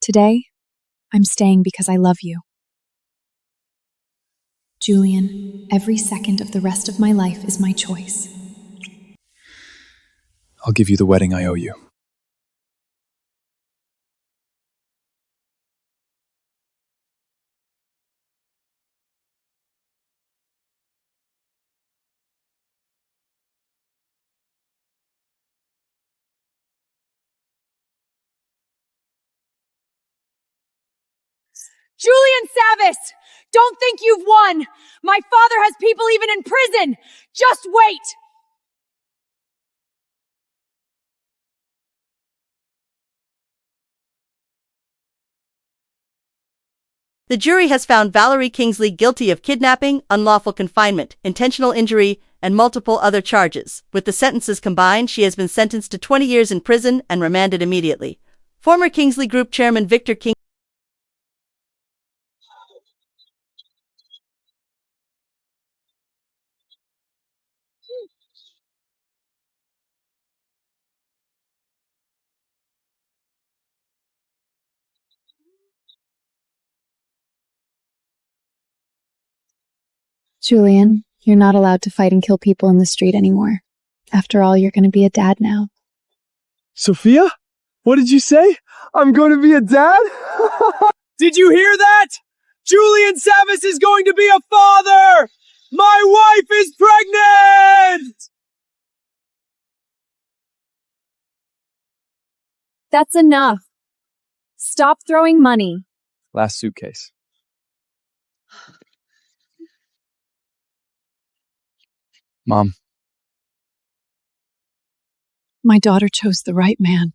Today, I'm staying because I love you. Julian, every second of the rest of my life is my choice. I'll give you the wedding I owe you. Julian Savage! Don't think you've won! My father has people even in prison! Just wait! The jury has found Valerie Kingsley guilty of kidnapping, unlawful confinement, intentional injury, and multiple other charges. With the sentences combined, she has been sentenced to 20 years in prison and remanded immediately. Former Kingsley Group chairman Victor King Julian, you're not allowed to fight and kill people in the street anymore. After all, you're going to be a dad now. Sophia? What did you say? I'm going to be a dad? Did you hear that? Julian Savage is going to be a father! My wife is pregnant! That's enough. Stop throwing money. Last suitcase. Mom. My daughter chose the right man.